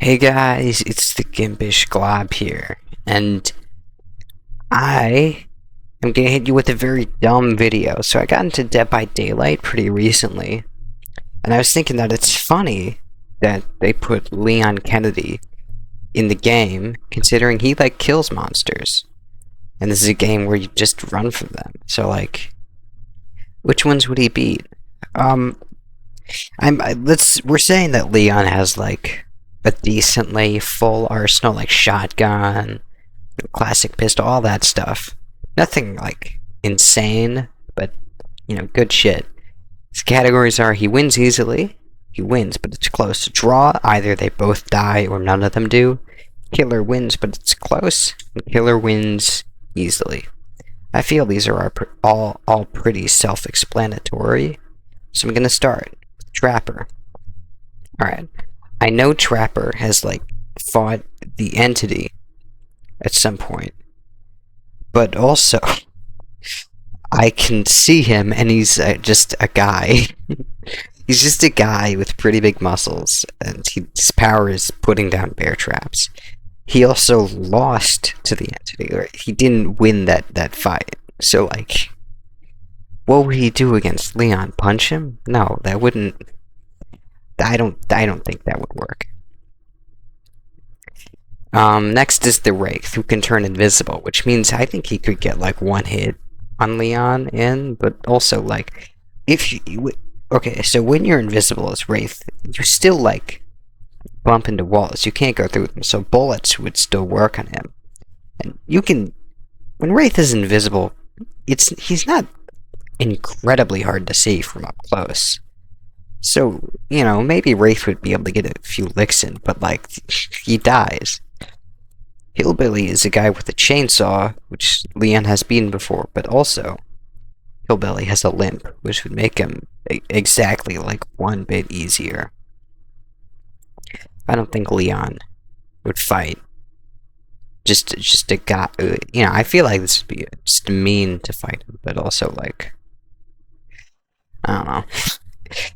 Hey guys, it's the Gimpish Glob here, and I am gonna hit you with a very dumb video. So I got into Dead by Daylight pretty recently, and I was thinking that it's funny that they put Leon Kennedy in the game, considering he kills monsters, and this is a game where you just run from them. So which ones would he beat? Um, we're saying that Leon has a decently full arsenal, like shotgun, classic pistol, all that stuff. Nothing insane, but good shit. His categories are: he wins easily, he wins but it's close; draw, either they both die or none of them do; killer wins but it's close; and killer wins easily. I feel these are all pretty self-explanatory, so I'm gonna start with Trapper. Alright. I know Trapper has fought the Entity at some point, but also I can see him and he's just a guy. He's just a guy with pretty big muscles, and his power is putting down bear traps. He also lost to the Entity, or he didn't win that fight. So what would he do against Leon? Punch him? No, that wouldn't. I don't think that would work. Next is the Wraith, who can turn invisible, which means I think he could get one hit on Leon but also if you okay, so when you're invisible as Wraith, you still bump into walls. You can't go through them, so bullets would still work on him. And when Wraith is invisible, he's not incredibly hard to see from up close. So, maybe Wraith would be able to get a few licks in, but he dies. Hillbilly is a guy with a chainsaw, which Leon has beaten before, but also Hillbilly has a limp, which would make him exactly one bit easier. I don't think Leon would fight just a guy. I feel like this would be just mean to fight him, but also I don't know.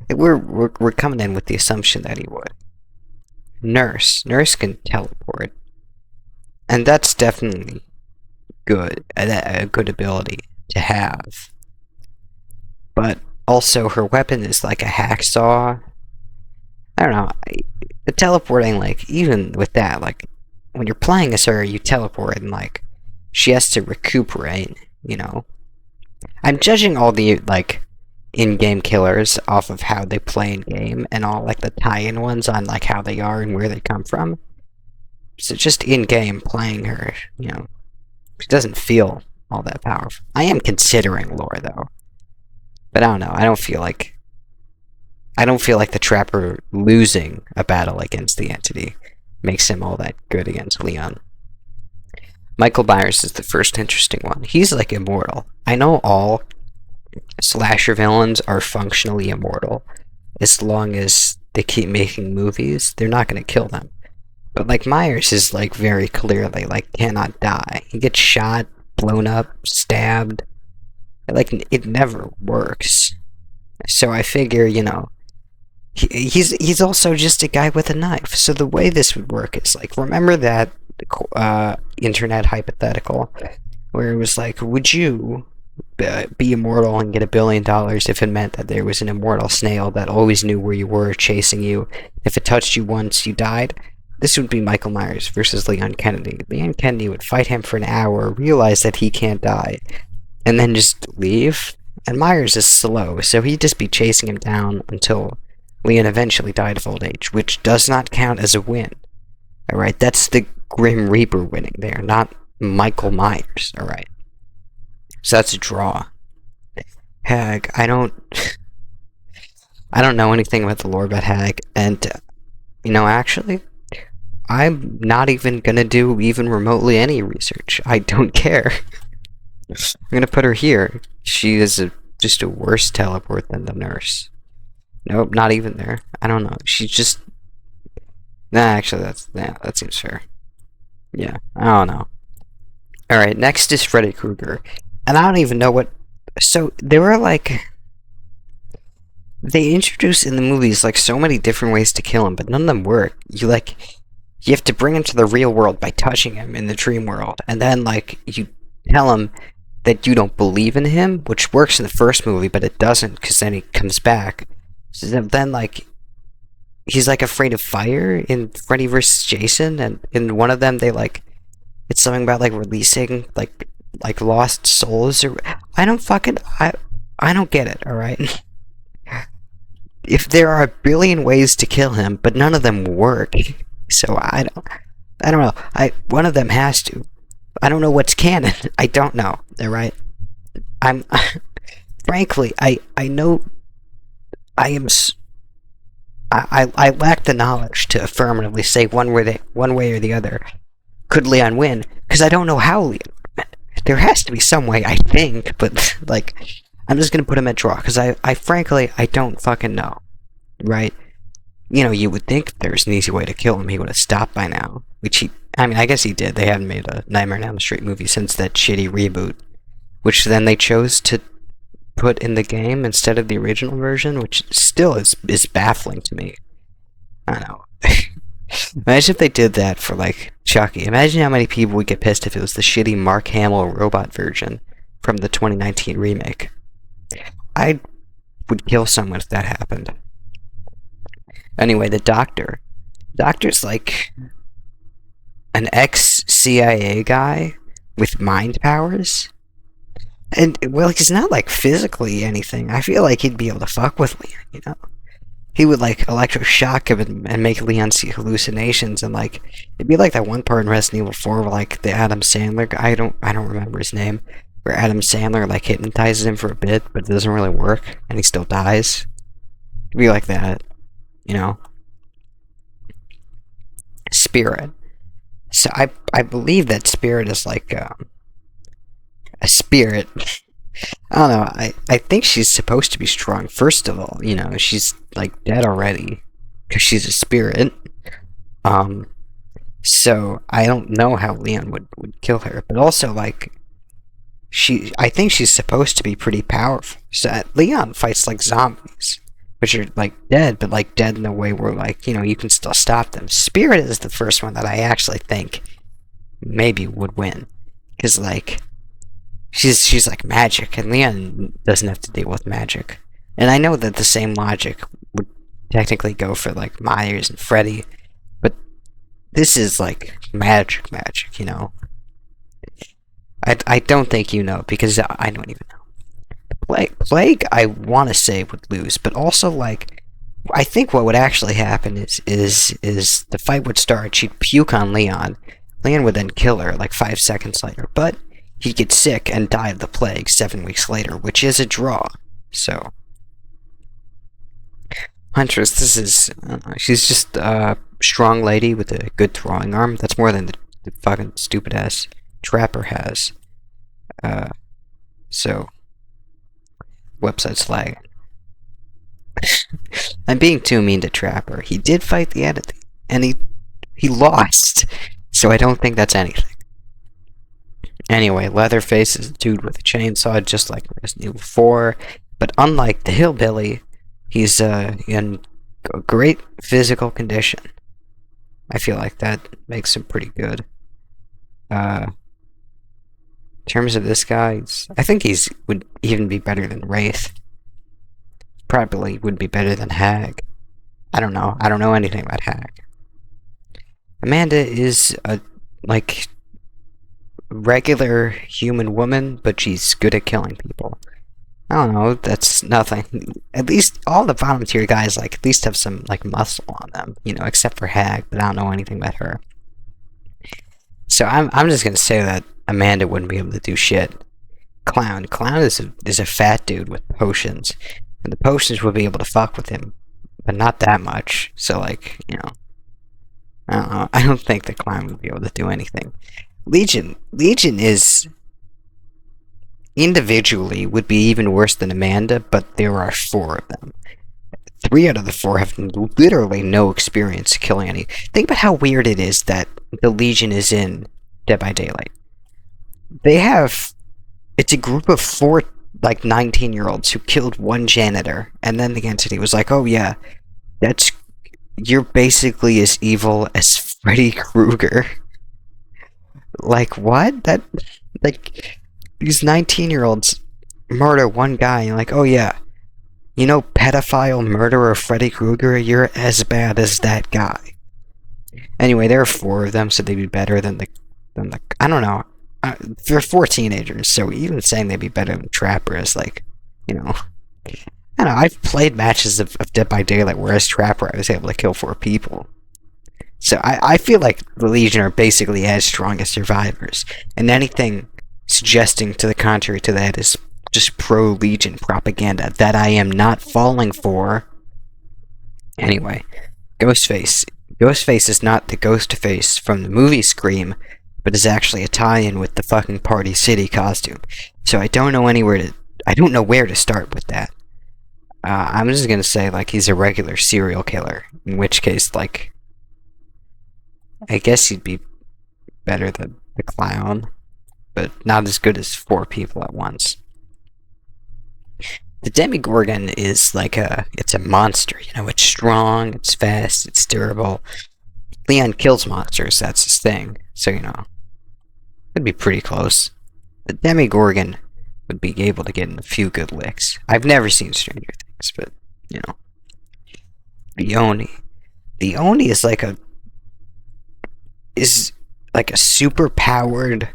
We're coming in with the assumption that he would. Nurse can teleport, and that's definitely a good ability to have. But also, her weapon is like a hacksaw. I don't know. The teleporting, even with that, when you're playing as her, you teleport, and she has to recuperate. I'm judging all the in-game killers off of how they play in-game, and all the tie-in ones on how they are and where they come from. So just in-game playing her, she doesn't feel all that powerful. I am considering lore though, but I don't know. I don't feel like the Trapper losing a battle against the Entity makes him all that good against Leon. Michael Myers is the first interesting one. He's immortal. I know all slasher villains are functionally immortal. As long as they keep making movies, they're not going to kill them. But Myers is very clearly cannot die. He gets shot, blown up, stabbed. It never works. So I figure, he's also just a guy with a knife. So the way this would work is remember that internet hypothetical where it was would you be immortal and get $1 billion if it meant that there was an immortal snail that always knew where you were, chasing you? If it touched you once, you died. This would be Michael Myers versus Leon Kennedy. Leon Kennedy would fight him for an hour, realize that he can't die, and then just leave. And Myers is slow, so he'd just be chasing him down until Leon eventually died of old age, which does not count as a win. Alright, that's the Grim Reaper winning there, not Michael Myers, alright? So that's a draw. Hag, I don't know anything about the lore about Hag, and actually, I'm not even gonna do even remotely any research. I don't care. I'm gonna put her here. She is just a worse teleport than the nurse. Nope, not even there. I don't know. She's just. Nah, actually, that seems fair. Yeah, I don't know. Alright, next is Freddy Krueger. And I don't even know what. So, there were they introduce in the movies so many different ways to kill him, but none of them work. You have to bring him to the real world by touching him in the dream world, and then like you tell him that you don't believe in him, which works in the first movie, but it doesn't because then he comes back. So then like he's like afraid of fire in Freddy vs. Jason, and in one of them they like it's something about like releasing like lost souls or I don't fucking I don't get it. All right. If there are a billion ways to kill him, but none of them work, so I don't know. One of them has to. I don't know what's canon. I don't know. All right. I'm frankly I know I am. I lack the knowledge to affirmatively say one way or the other. Could Leon win? Because I don't know how Leon would win. There has to be some way, I think, but like I'm just gonna put him at draw because I frankly I don't fucking know, right? You know, you would think if there's an easy way to kill him, he would have stopped by now. Which I guess he did. They haven't made a Nightmare on Elm Street movie since that shitty reboot, which then they chose to put in the game instead of the original version, which still is baffling to me. I don't know. Imagine if they did that for like Chucky. Imagine how many people would get pissed if it was the shitty Mark Hamill robot version from the 2019 remake. I would kill someone if that happened. Anyway, the doctor's like an ex-CIA guy with mind powers. And, well, he's not, like, physically anything. I feel like he'd be able to fuck with Leon, you know? He would, like, electroshock him and make Leon see hallucinations, and, like, it'd be like that one part in Resident Evil 4 where, like, the Adam Sandler guy, I don't remember his name, where Adam Sandler, like, hypnotizes him for a bit, but it doesn't really work, and he still dies. It'd be like that, you know? Spirit. So I believe that Spirit is, like, a spirit. I don't know. I think she's supposed to be strong. First of all, you know, she's like dead already because she's a spirit. So I don't know how Leon would kill her, but also like I think she's supposed to be pretty powerful. So Leon fights like zombies, which are like dead, but like dead in a way where like, you know, you can still stop them. Spirit is the first one that I actually think maybe would win, because like she's like magic, and Leon doesn't have to deal with magic. And I know that the same logic would technically go for like Myers and Freddy, but this is like magic, you know. I don't think you know, because I don't even know. Plague I want to say would lose, but also like I think what would actually happen is the fight would start. She'd puke on Leon. Leon would then kill her like 5 seconds later, but he'd get sick and die of the plague 7 weeks later, which is a draw. So, Huntress, this is she's just a strong lady with a good throwing arm. That's more than the fucking stupid ass Trapper has. So, website's lagging. I'm being too mean to Trapper. He did fight the entity, and he lost. So I don't think that's anything. Anyway, Leatherface is a dude with a chainsaw, just like Resident Evil 4, but unlike the hillbilly, he's in great physical condition. I feel like that makes him pretty good. In terms of this guy, I think he's would even be better than Wraith. Probably would be better than Hag. I don't know. I don't know anything about Hag. Amanda is a like regular human woman, but she's good at killing people. I don't know, that's nothing. At least all the bottom tier guys like at least have some like muscle on them, you know, except for Hag, but I don't know anything about her. So I'm just gonna say that Amanda wouldn't be able to do shit. Clown is a fat dude with potions, and the potions would be able to fuck with him, but not that much. So like, you know, I don't know. I don't think the Clown would be able to do anything. Legion is individually would be even worse than Amanda, but there are 4 of them. 3 out of the 4 have literally no experience killing any. Think about how weird it is that the Legion is in Dead by Daylight. It's a group of 4 like 19-year-olds who killed one janitor, and then the entity was like, oh yeah, you're basically as evil as Freddy Krueger. Like, what? That, like, these 19-year-olds murder one guy, and like, oh yeah, you know, pedophile murderer Freddy Krueger, you're as bad as that guy. Anyway, there are 4 of them, so they'd be better than the I don't know. They're 4 teenagers, so even saying they'd be better than Trapper is like, you know, I don't know. I've played matches of Dead by Daylight, whereas Trapper I was able to kill 4 people. So I feel like the Legion are basically as strong as survivors, and anything suggesting to the contrary to that is just pro-Legion propaganda that I am not falling for. Anyway, Ghostface. Ghostface is not the Ghostface from the movie Scream, but is actually a tie-in with the fucking Party City costume. So I don't know where to start with that. I'm just gonna say, like, he's a regular serial killer, in which case, like, I guess he'd be better than the clown, but not as good as 4 people at once. The Demogorgon is like it's a monster, you know, it's strong, it's fast, it's durable. Leon kills monsters, that's his thing, so, you know, it'd be pretty close. The Demogorgon would be able to get in a few good licks. I've never seen Stranger Things, but, you know. The Oni is like a super powered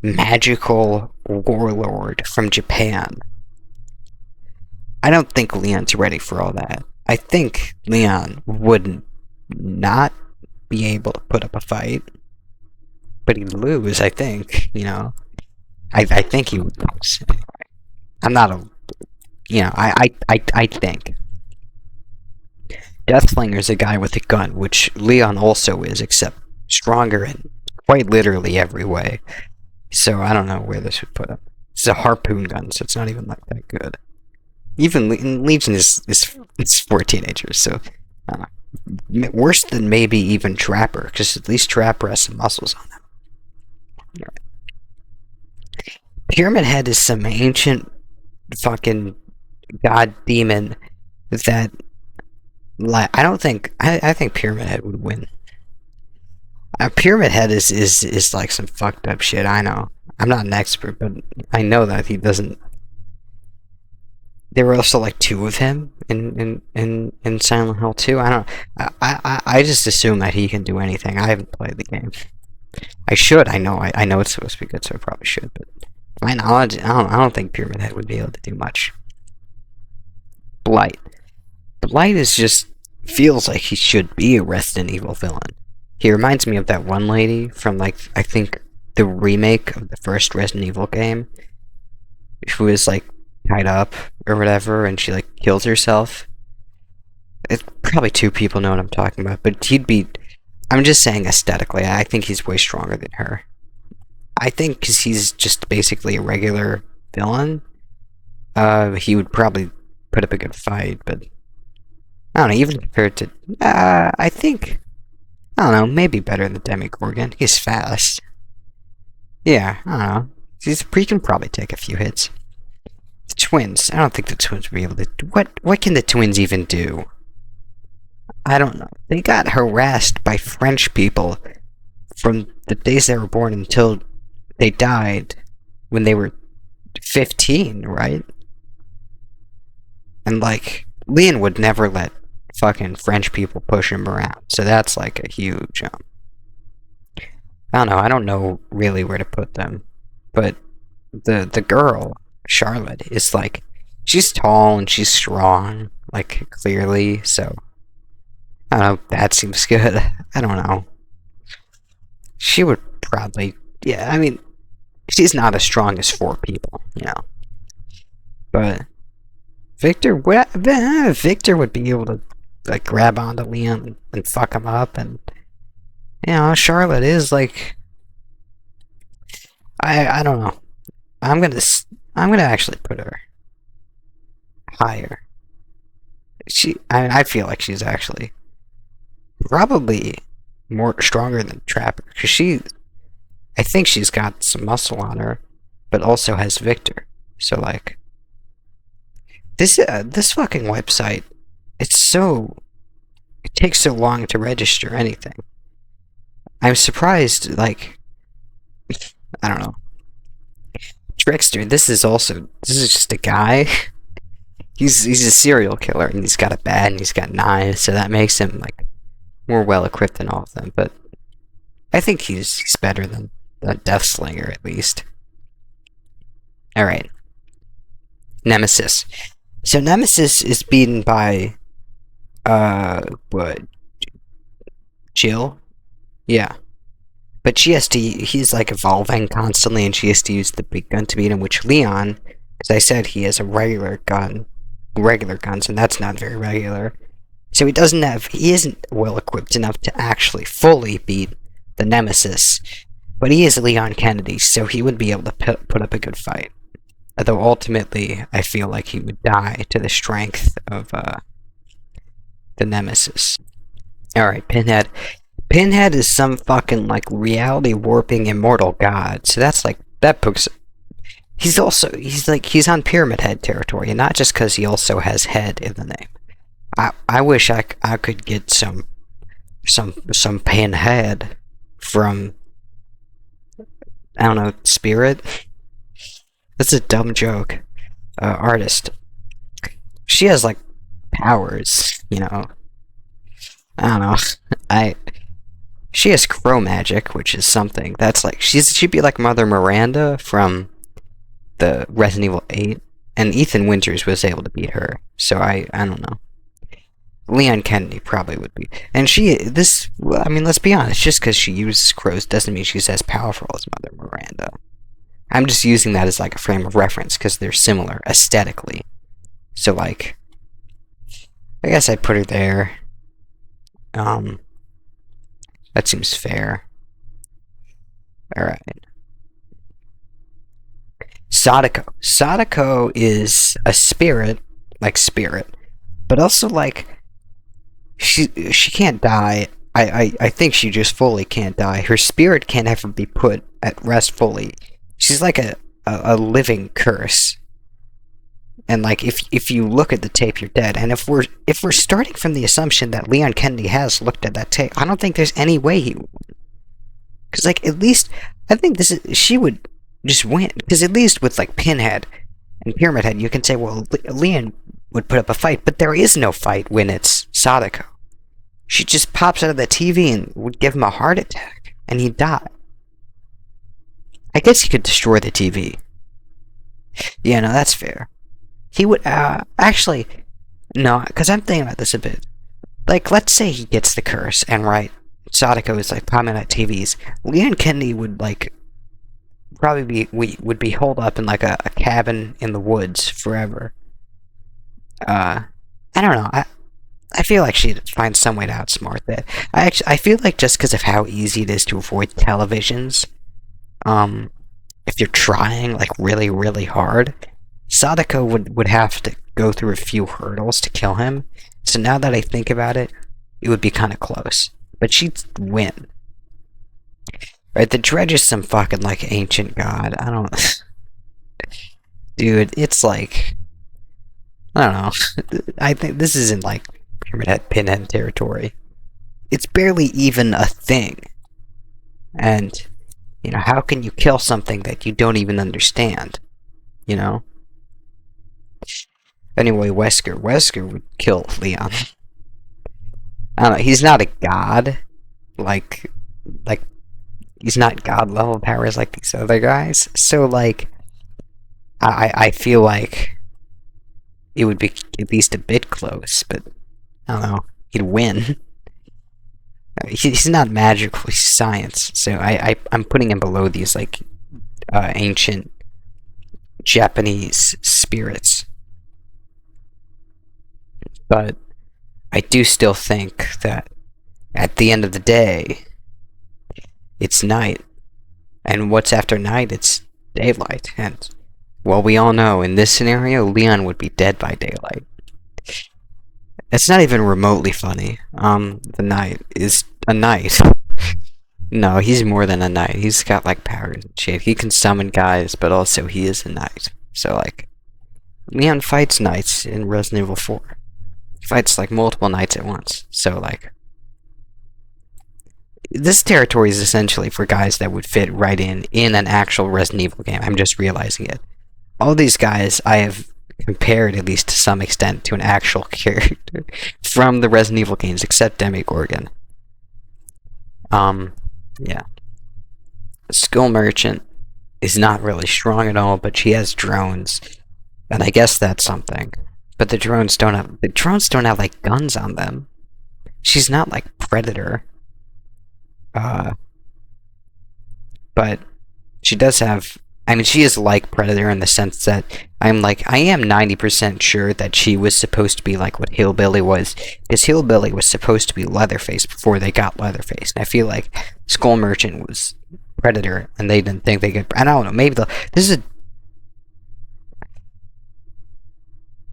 magical warlord from Japan. I don't think Leon's ready for all that. I think Leon would not be able to put up a fight, but he'd lose, I think, you know. I think he would lose. I'm not a, you know, I think. Deathslinger's a guy with a gun, which Leon also is, except stronger in quite literally every way. So I don't know where this would put him. It's a harpoon gun, so it's not even like that good. Even Legion is 4 teenagers, so worse than maybe even Trapper, because at least Trapper has some muscles on him. Right. Pyramid Head is some ancient fucking god demon that, like, I think Pyramid Head would win. Pyramid Head is like some fucked up shit. I know. I'm not an expert, but I know that he doesn't. There were also like 2 of him in Silent Hill 2. I don't. I just assume that he can do anything. I haven't played the game. I should. I know it's supposed to be good, so I probably should. But to my knowledge, I don't think Pyramid Head would be able to do much. Blight. Blight is just feels like he should be a Resident Evil villain. He reminds me of that one lady from, like, I think the remake of the first Resident Evil game, who is like tied up or whatever, and she like kills herself. It's probably 2 people know what I'm talking about, but he'd be. I'm just saying aesthetically, I think he's way stronger than her. I think because he's just basically a regular villain, he would probably put up a good fight, but I don't know, even compared to, I think, I don't know, maybe better than Demogorgon. He's fast. Yeah, I don't know. He can probably take a few hits. The twins, I don't think the twins will be able to, what can the twins even do? I don't know. They got harassed by French people from the days they were born until they died when they were 15, right? And, like, Leon would never let fucking French people push him around, so that's like a huge, I don't know, I don't know really where to put them, but the girl, Charlotte, is like, she's tall and she's strong, like, clearly, so I don't know, that seems good. I don't know. She would probably, yeah, I mean, she's not as strong as 4 people, you know. But Victor would be able to, like, grab onto Leon and fuck him up, and, you know, Charlotte is, like, I don't know. I'm gonna actually put her higher. I feel like she's actually probably more stronger than Trapper, because I think she's got some muscle on her, but also has Victor. So, like, this fucking website, it takes so long to register anything. I'm surprised, like, I don't know. Trickster, this is just a guy. He's a serial killer, and he's got a bat, and he's got knives, so that makes him, like, more well-equipped than all of them, but I think he's better than the Deathslinger, at least. Alright. Nemesis. So Nemesis is beaten by, what? Jill? Yeah. But he's like evolving constantly, and she has to use the big gun to beat him, which Leon, as I said, he has a regular guns, and that's not very regular. So he isn't well equipped enough to actually fully beat the Nemesis. But he is Leon Kennedy, so he would be able to put up a good fight. Although ultimately, I feel like he would die to the strength of the Nemesis. Alright, Pinhead. Pinhead is some fucking, like, reality warping immortal god. So that's like, that puts... He's on Pyramid Head territory, and not just because he also has head in the name. I wish I could get some Pinhead from, I don't know, Spirit? That's a dumb joke. Artist. She has, like, powers, you know. I don't know. She has crow magic, which is something. That's like, she'd be like Mother Miranda from the Resident Evil 8, and Ethan Winters was able to beat her. So I don't know. Leon Kennedy probably would be. And I mean, let's be honest, just because she uses crows doesn't mean she's as powerful as Mother Miranda. I'm just using that as like a frame of reference because they're similar aesthetically. So like, I guess I'd put her there. That seems fair. Alright. Sadako. Sadako is a spirit, but also like she can't die. I think she just fully can't die. Her spirit can't ever be put at rest fully. She's like a living curse. And like if you look at the tape, you're dead. And if we're starting from the assumption that Leon Kennedy has looked at that tape, I don't think there's any way he would. Because like at least I think she would just win. Because at least with like Pinhead and Pyramid Head, you can say, well, Leon would put up a fight, but there is no fight when it's Sadako. She just pops out of the TV and would give him a heart attack, and he'd die. I guess he could destroy the TV. Yeah, no, that's fair. He would, actually, no, because I'm thinking about this a bit. Like, let's say he gets the curse, and right, Sadako is, like, popping out TVs. Leon Kennedy would, like, probably would be holed up in, like, a cabin in the woods forever. I don't know, I feel like she'd find some way to outsmart that. I feel like just because of how easy it is to avoid televisions, if you're trying, like, really, really hard, Sadako would have to go through a few hurdles to kill him. So now that I think about it, it would be kind of close. But she'd win. Right, the Dredge is some fucking, like, ancient god. I don't... Dude, it's like... I don't know. I think this isn't, like, Pinhead territory. It's barely even a thing. And, you know, how can you kill something that you don't even understand? You know? Anyway, Wesker. Wesker would kill Leon. I don't know, he's not a god. Like, he's not god level powers like these other guys. So, like, I feel like it would be at least a bit close, but I don't know, he'd win. He's not magical, he's science, so I'm putting him below these, like, ancient Japanese spirits. But I do still think that at the end of the day, it's night. And what's after night? It's daylight. And, well, we all know, in this scenario, Leon would be dead by daylight. It's not even remotely funny. The knight is a knight. No, he's more than a knight. He's got, like, powers and shit. He can summon guys, but also he is a knight. So, like, Leon fights knights in Resident Evil 4. He fights, like, multiple knights at once. So, like, this territory is essentially for guys that would fit right in an actual Resident Evil game. I'm just realizing it. All these guys I have compared, at least to some extent, to an actual character from the Resident Evil games, except Demogorgon. Yeah. Skull Merchant is not really strong at all, but she has drones, and I guess that's something. But the drones don't have like guns on them. She's not like Predator. But she does have. I mean, she is like Predator in the sense that I am 90% sure that she was supposed to be like what Hillbilly was, because Hillbilly was supposed to be Leatherface before they got Leatherface, and I feel like Skull Merchant was Predator, and they didn't think they could. I don't know. Maybe this is a.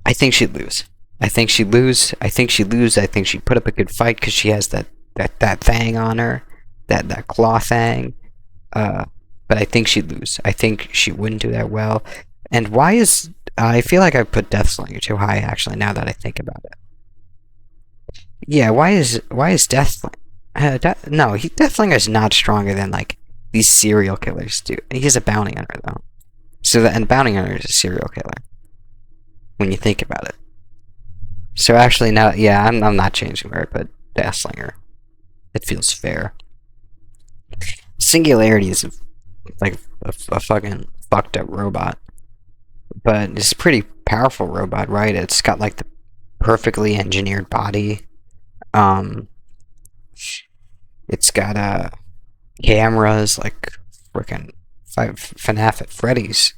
I think she'd lose. I think she'd lose. I think she'd put up a good fight because she has that thing on her, that claw thing. But I think she'd lose. I think she wouldn't do that well. And why is... I feel like I put Deathslinger too high, actually, now that I think about it. Yeah, why is Deathslinger... Deathslinger is not stronger than, like, these serial killers do. He's a bounty hunter, though. And bounty hunter is a serial killer. When you think about it. So actually, now... Yeah, I'm not changing where I put Deathslinger. It feels fair. Singularity is like a fucking fucked up robot, but it's a pretty powerful robot, right? It's got like the perfectly engineered body. It's got cameras like freaking FNAF at Freddy's,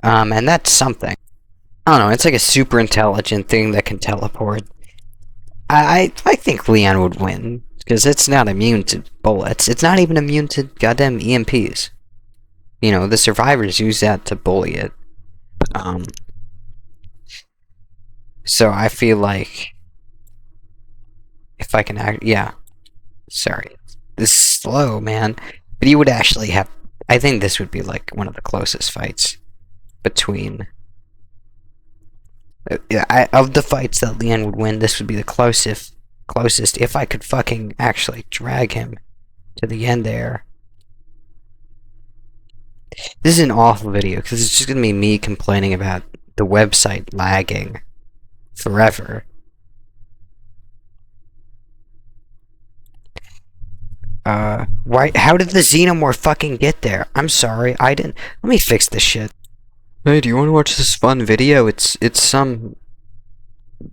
and that's something. I don't know. It's like a super intelligent thing that can teleport. I think Leon would win. Because it's not immune to bullets. It's not even immune to goddamn EMPs. You know, the survivors use that to bully it. So I feel like... If I can act... Yeah. Sorry. This is slow, man. But you would actually have... I think this would be like one of the closest fights between... of the fights that Leon would win, this would be the closest if I could fucking actually drag him to the end there. This is an awful video because it's just gonna be me complaining about the website lagging forever. Why? How did the Xenomorph fucking get there? I'm sorry, I didn't. Let me fix this shit. Hey, do you want to watch this fun video? It's some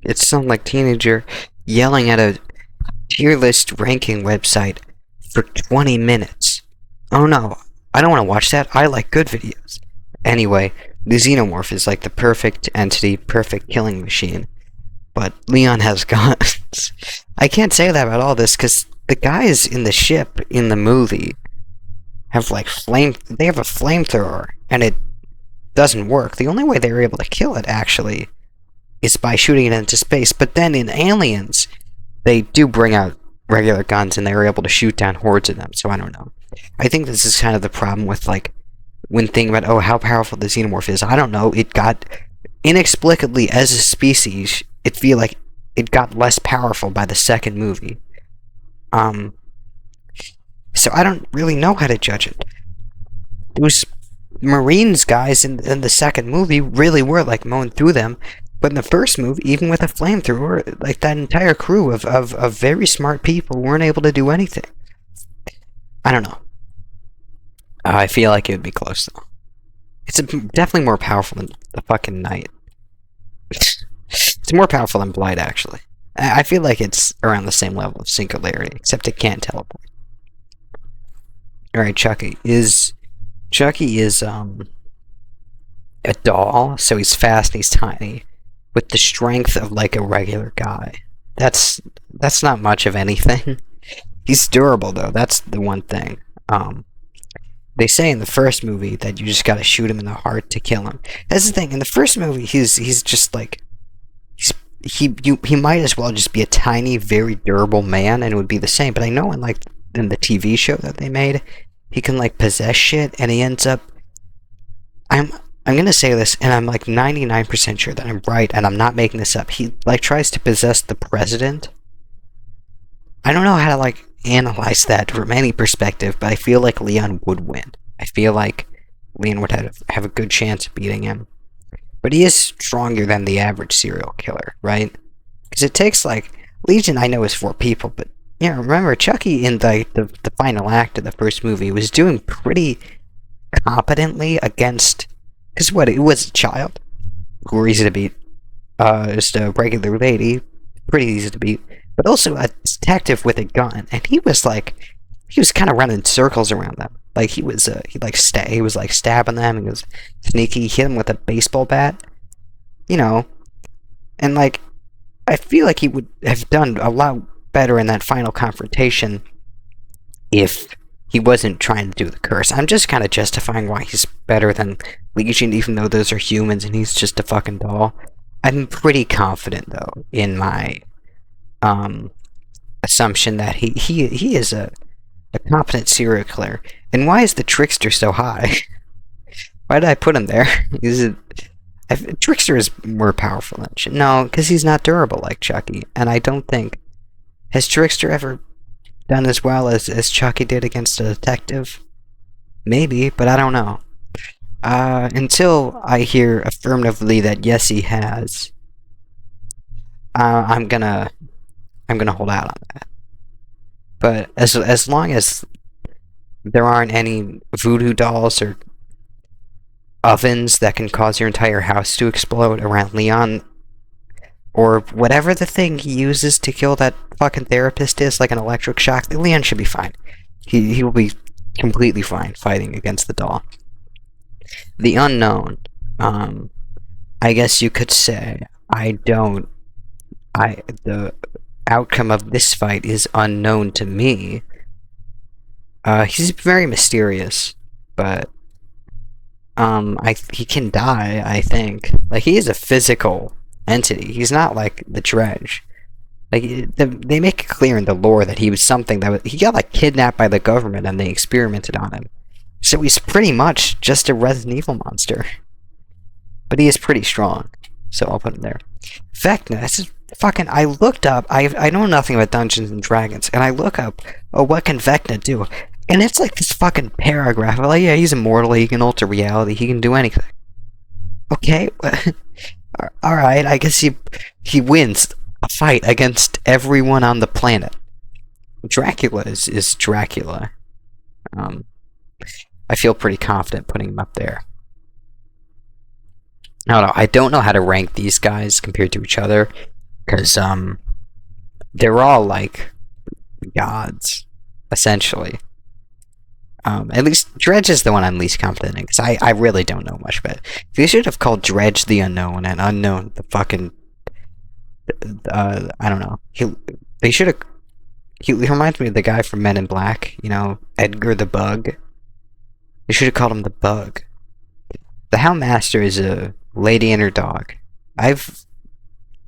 like teenager yelling at a tier list ranking website for 20 minutes. Oh no, I don't want to watch that. I like good videos. Anyway, the Xenomorph is like the perfect entity, perfect killing machine. But Leon has guns. I can't say that about all this because the guys in the ship in the movie have like they have a flamethrower and it doesn't work. The only way they were able to kill it actually is by shooting it into space. But then in Aliens, they do bring out regular guns and they were able to shoot down hordes of them. So I don't know. I think this is kind of the problem with like when thinking about how powerful the Xenomorph is. I don't know. It got inexplicably as a species. It feel like it got less powerful by the second movie. So I don't really know how to judge it. Those Marines guys in the second movie really were like mowing through them. But in the first movie, even with a flamethrower, like that entire crew of very smart people weren't able to do anything. I don't know. I feel like it would be close though. It's definitely more powerful than the fucking Knight. It's more powerful than Blight actually. I feel like it's around the same level of Singularity, except it can't teleport. Alright, Chucky is a doll, so he's fast and he's tiny, with the strength of like a regular guy. That's not much of anything. He's durable though, that's the one thing. They say in the first movie that you just gotta shoot him in the heart to kill him. That's the thing, in the first movie he's just like he might as well just be a tiny, very durable man and it would be the same. But I know in the TV show that they made, he can like possess shit and he ends up I'm gonna say this, and I'm like 99% sure that I'm right, and I'm not making this up. He like tries to possess the president. I don't know how to like analyze that from any perspective, but I feel like Leon would win. I feel like Leon would have a good chance of beating him. But he is stronger than the average serial killer, right? Because it takes like Legion. I know is 4 people, but yeah, remember Chucky in the final act of the first movie was doing pretty competently against. Because what, it was a child who were easy to beat. Just a regular lady, pretty easy to beat. But also a detective with a gun, and he was kind of running circles around them. Like he was stabbing them. He was sneaky. He hit him with a baseball bat, you know. And like, I feel like he would have done a lot better in that final confrontation if he wasn't trying to do the curse. I'm just kind of justifying why he's better than Legion, even though those are humans and he's just a fucking doll. I'm pretty confident though in my assumption that he is a competent serial killer. And why is the Trickster so high? Why did I put him there? Trickster is more powerful than no, because he's not durable like Chucky, and I don't think has Trickster ever done as well as Chucky did against a detective. Maybe, but I don't know. Until I hear affirmatively that yes, he has. I'm gonna hold out on that. But as long as there aren't any voodoo dolls or ovens that can cause your entire house to explode around Leon, or whatever the thing he uses to kill that fucking therapist is, like an electric shock, Leon should be fine. He will be completely fine fighting against the doll. The unknown, I guess you could say, the outcome of this fight is unknown to me. He's very mysterious, but he can die, I think. Like, he is a physical entity. He's not like the Dredge. Like, they make it clear in the lore that he was something he got like kidnapped by the government and they experimented on him. So he's pretty much just a Resident Evil monster. But he is pretty strong. So I'll put him there. Vecna, this is fucking, I looked up, I know nothing about Dungeons and Dragons, and I look up, what can Vecna do? And it's like this fucking paragraph. Like, yeah, he's immortal, he can alter reality, he can do anything. Okay, alright, I guess he wins a fight against everyone on the planet. Dracula is Dracula. I feel pretty confident putting him up there. I don't know how to rank these guys compared to each other, because they're all like gods, essentially. At least Dredge is the one I'm least confident in, because I really don't know much about it. They should have called Dredge the Unknown and Unknown the fucking I don't know. They should have. He reminds me of the guy from Men in Black. You know, Edgar the Bug. They should have called him the Bug. The Houndmaster is a lady and her dog. I've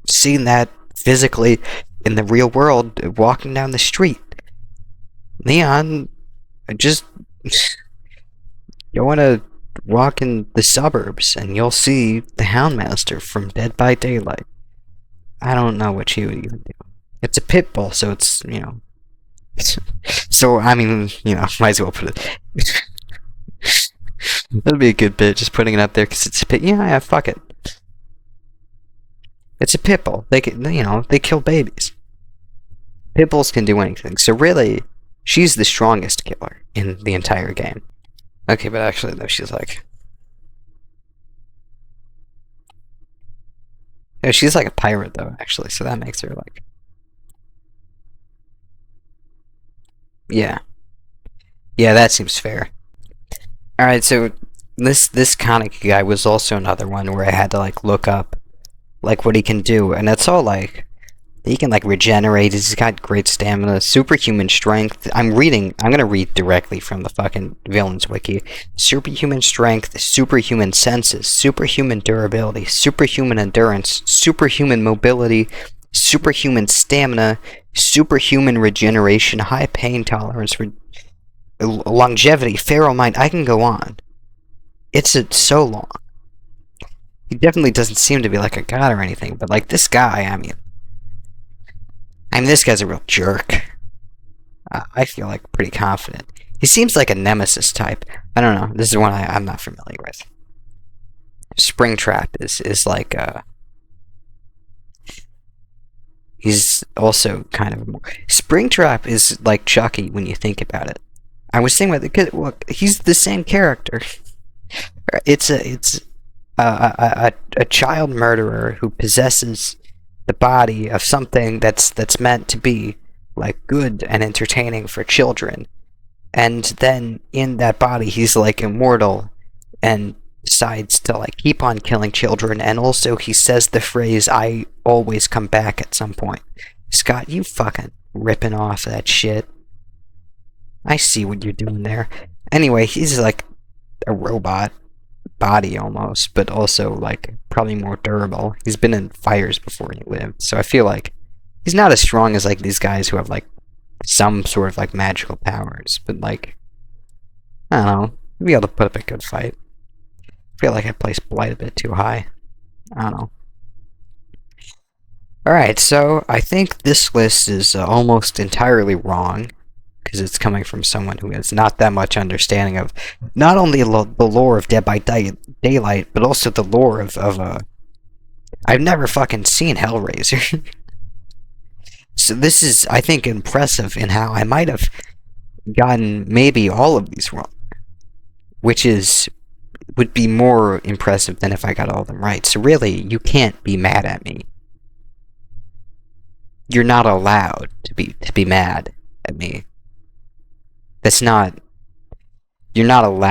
seen that physically in the real world, walking down the street. Leon, just go on a walk in the suburbs and you'll see the Houndmaster from Dead by Daylight. I don't know what she would even do. It's a pit bull, so it's, you know. So, I mean, you know, might as well put it. That'd be a good bit, just putting it up there because it's a pit. Yeah, fuck it. It's a pit bull. They can, you know, they kill babies. Pit bulls can do anything. So really, she's the strongest killer in the entire game. Okay, but actually, though, she's like... Yeah, she's like a pirate, though, actually, so that makes her, like... Yeah. Yeah, that seems fair. Alright, so this Koniki guy was also another one where I had to, like, look up, like, what he can do, and it's all, like... He can, like, regenerate, he's got great stamina, superhuman strength. I'm gonna read directly from the fucking villain's wiki. Superhuman strength, superhuman senses, superhuman durability, superhuman endurance, superhuman mobility, superhuman stamina, superhuman regeneration, high pain tolerance, longevity, feral mind. I can go on. It's so long. He definitely doesn't seem to be like a god or anything, but like this guy, I mean, this guy's a real jerk. I feel like pretty confident. He seems like a Nemesis type. I don't know. This is one I'm not familiar with. Springtrap is like he's also kind of more. Springtrap is like Chucky when you think about it. I was thinking about it. Look, he's the same character. It's a child murderer who possesses the body of something that's meant to be like good and entertaining for children, and then in that body he's like immortal and decides to like keep on killing children, and also he says the phrase "I always come back" at some point. Scott, you fucking ripping off that shit. I see what you're doing there. Anyway, he's like a robot body almost, but also like probably more durable. He's been in fires before he lived, so I feel like he's not as strong as like these guys who have like some sort of like magical powers, but like I don't know, be able to put up a good fight. I feel like I placed Blight a bit too high. I don't know. Alright, so I think this list is almost entirely wrong, because it's coming from someone who has not that much understanding of not only the lore of Dead by Daylight, but also the lore of I've never fucking seen Hellraiser. So this is, I think, impressive in how I might have gotten maybe all of these wrong, which would be more impressive than if I got all of them right. So really, you can't be mad at me. You're not allowed to be mad at me. That's not... You're not allowed